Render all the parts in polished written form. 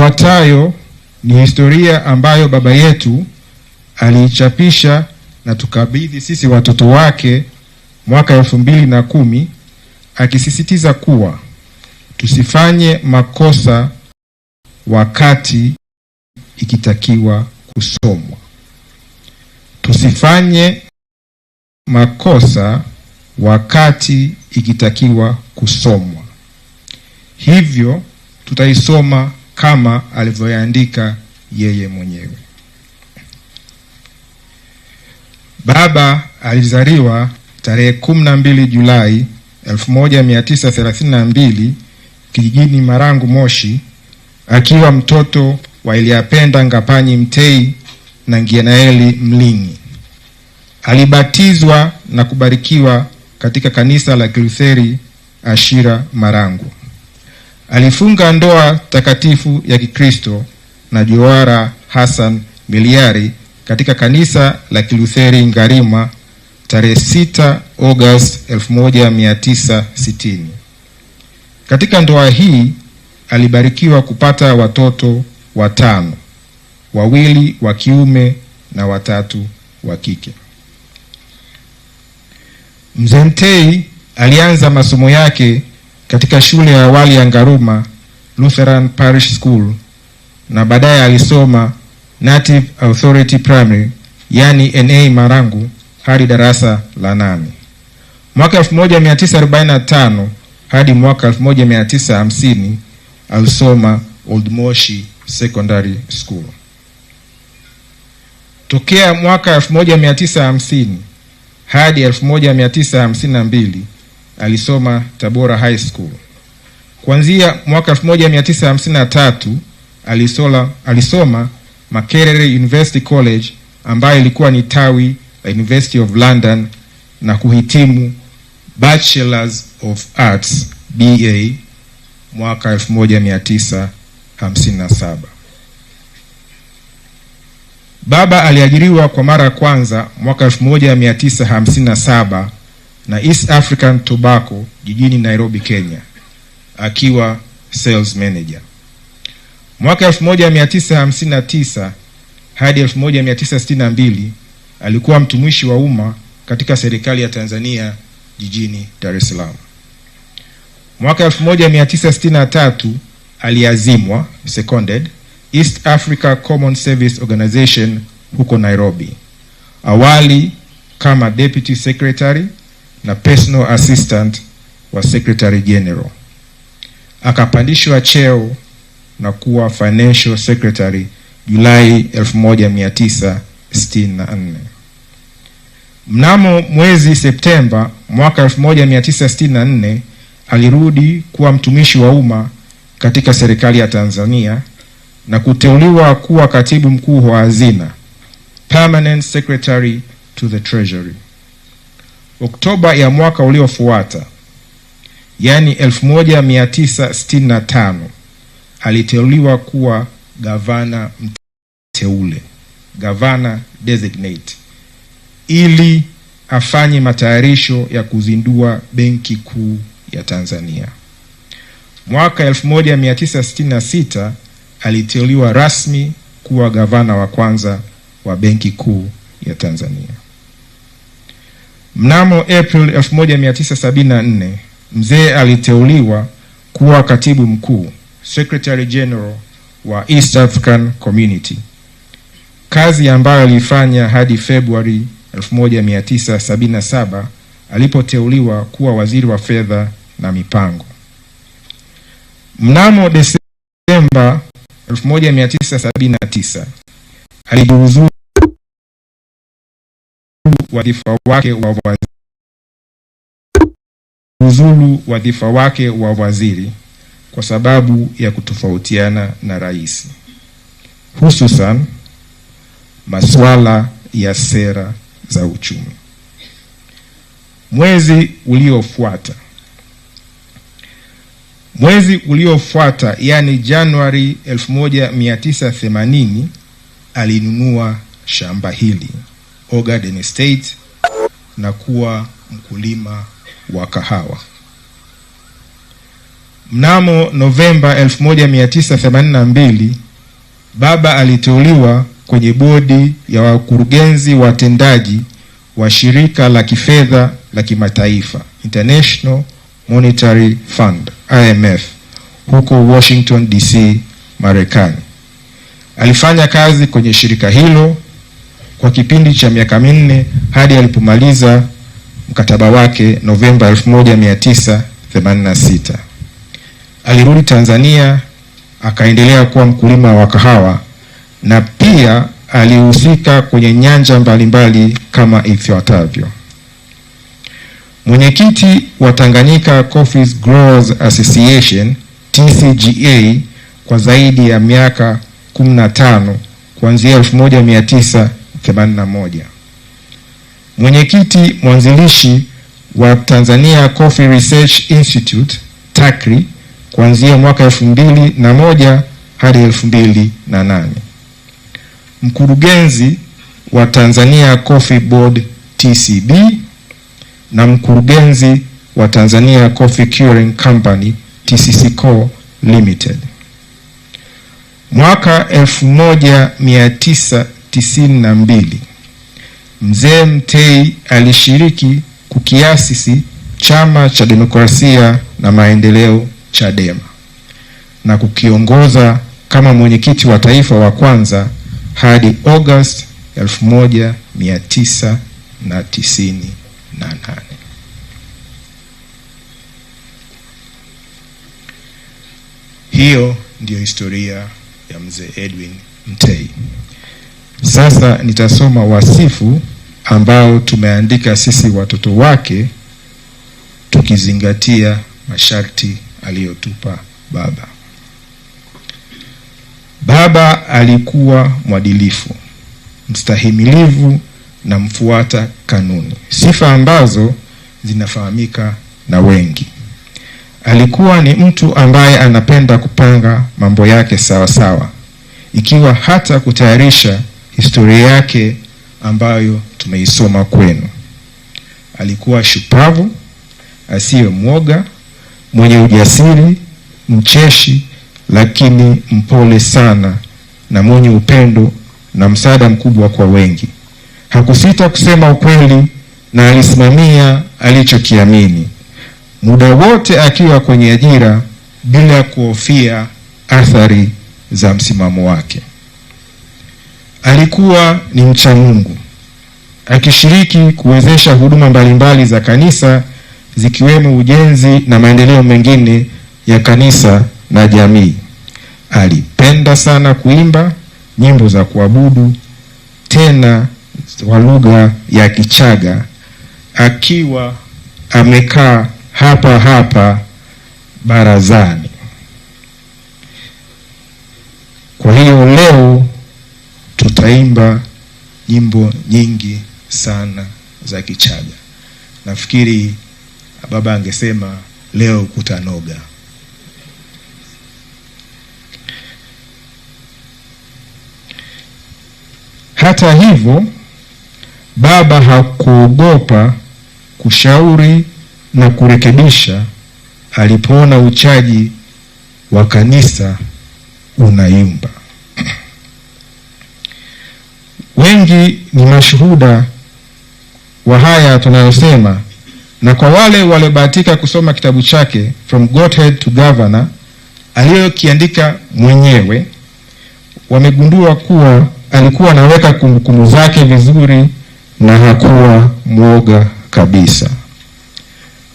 Ifuatayo ni historia ambayo baba yetu aliichapisha na tukabidhi sisi watoto wake mwaka 2010, akisisitiza kuwa tusifanye makosa wakati ikitakiwa kusomwa. Tusifanye makosa wakati ikitakiwa kusomwa. Hivyo tutaisoma kama alivyoandika yeye mwenyewe. Baba alizaliwa tarehe 12 Julai 1932 kijijini Marangu, Moshi, akiwa mtoto wa Eliapenda Ngapanyi Mtei na Ngianaeli Mlingi. Alibatizwa na kubarikiwa katika kanisa la Kilutheri Ashira Marangu. Alifunga ndoa takatifu ya Kikristo na Johara Hassan Miliari katika kanisa la Kilutheri Ngarima tarehe 6 August 1960. Katika ndoa hii alibarikiwa kupata watoto 5, 2 wa kiume na 3 wa kike. Mzee Mtei alianza masomo yake katika shule ya awali ya Ngaruma Lutheran Parish School na baadaye alisoma Native Authority Primary yani NA Marangu hadi darasa la 8. Mwaka 1945 hadi mwaka 1950 alisoma Old Moshi Secondary School. Tokea mwaka 1950 hadi 1952 alisoma Tabora High School. Kuanzia mwaka 1953 alisoma Makerere University College ambayo ilikuwa ni tawi la University of London na kuhitimu Bachelors of Arts BA mwaka 1957. Baba aliajiriwa kwa mara ya kwanza mwaka 1957 na East African Tobacco jijini Nairobi, Kenya, akiwa sales manager. Mwaka 1959 hadi 1962 alikuwa mtumishi wa umma katika serikali ya Tanzania jijini Dar es Salaam. Mwaka 1963 aliazimwa seconded East Africa Common Service Organization huko Nairobi, awali kama Deputy Secretary na Personal Assistant wa Secretary General. Akapandishwa cheo na kuwa Financial Secretary Julai 1964. Mnamo mwezi Septemba mwaka 1964 alirudi kuwa mtumishi wa umma katika serikali ya Tanzania na kuteuliwa kuwa katibu mkuu wa hazina, Permanent Secretary to the Treasury. Oktoba ya mwaka uliofuata, yani 1965, aliteuliwa kuwa gavana mteule, governor designate, ili afanye matayarisho ya kuzindua Benki Kuu ya Tanzania. Mwaka 1966 aliteuliwa rasmi kuwa gavana wa kwanza wa Benki Kuu ya Tanzania. Mnamo April 1974 mzee aliteuliwa kuwa katibu mkuu, Secretary General wa East African Community, kazi ambayo alifanya hadi Februari 1977 alipoteuliwa kuwa waziri wa fedha na mipango. Mnamo Desemba 1979 alijiuzulu wadhifa wake wa waziri kwa sababu ya kutofautiana na rais, hususan masuala ya sera za uchumi. Mwezi uliofuata yani Januari 1980 alinunua shamba hili Ogaden Estate na kuwa mkulima wa kahawa. Mnamo Novemba 1982 baba aliteuliwa kwenye bodi ya wakurugenzi watendaji wa shirika la kifedha la kimataifa International Monetary Fund IMF huko Washington DC, Marekani. Alifanya kazi kwenye shirika hilo kwa kipindi cha miaka 4 hadi alipomaliza mkataba wake Novemba 1986. Alirudi Tanzania, akaendelea kuwa mkulima wa kahawa na pia alihusika kwenye nyanja mbalimbali kama ifuatavyo. Mwenyekiti wa Tanganyika Coffee Growers Association TCGA kwa zaidi ya miaka 15 kuanzia 1981. Mwenyekiti mwanzilishi wa Tanzania Coffee Research Institute TACRI kuanzia mwaka 2001 hadi 2008. Mkurugenzi wa Tanzania Coffee Board TCB na mkurugenzi wa Tanzania Coffee Curing Company TCCCO Limited. Mwaka 1992 Mzee Mtei alishiriki kukiasisi Chama cha Demokrasia na Maendeleo Chadema na kukiongoza kama mwenyekiti wa taifa wa kwanza hadi August 1998. Hiyo ndiyo historia ya Mzee Edwin Mtei. Sasa nitasoma wasifu ambao tumeandika sisi watoto wake tukizingatia masharti aliyotupa baba. Baba alikuwa mwadilifu, mstahimilivu na mfuata kanuni, sifa ambazo zinafahamika na wengi. Alikuwa ni mtu ambaye anapenda kupanga mambo yake sawa sawa, ikiwa hata kutayarisha historia yake ambayo tumeisoma kwenu. Alikuwa shupavu, asiye mwoga, mwenye ujasiri, mcheshi lakini mpole sana na mwenye upendo na msaada mkubwa kwa wengi. Hakusita kusema ukweli na alisimamia alichokiamini, muda wote akiwa kwenye ajira bila kuhofia athari za msimamo wake. Alikuwa ni mcha Mungu, akishiriki kuwezesha huduma mbalimbali za kanisa zikiwemo ujenzi na maendeleo mengine ya kanisa na jamii. Alipenda sana kuimba nyimbo za kuabudu, tena kwa lugha ya Kichaga, akiwa amekaa hapa hapa barazani. Kwa hiyo leo tutaimba nyimbo nyingi sana za Kichaga. Nafikiri baba angesema leo kutanoga. Hata hivyo, baba hakuogopa kushauri na kurekebisha alipoona uchaji wa kanisa unayumba. Wengi ni mashuhuda wa haya tunayosema, na kwa wale waliobahatika kusoma kitabu chake From Godhead to Governor aliyokiandika mwenyewe, wamegundua kuwa alikuwa anaweka kumbukumbu zake vizuri na hakuwa mwoga kabisa.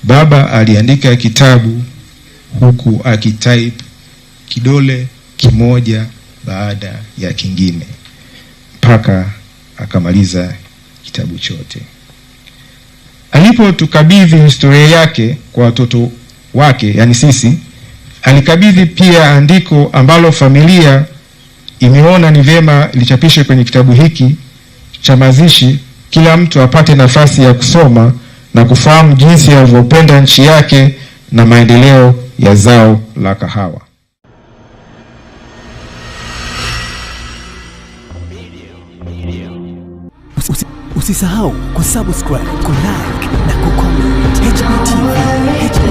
Baba aliandika kitabu huku akitype kidole kimoja baada ya kingine mpaka akamaliza kitabu chote. Alipotukabidhi historia yake kwa watoto wake, yani sisi, alikabidhi pia andiko ambalo familia imeona ni vyema lichapishwe kwenye kitabu hiki cha mazishi, kila mtu apate nafasi ya kusoma na kufahamu jinsi alivyopenda nchi yake na maendeleo ya zao la kahawa. Usisahau kusubscribe, kulike na kucomment. HBTV.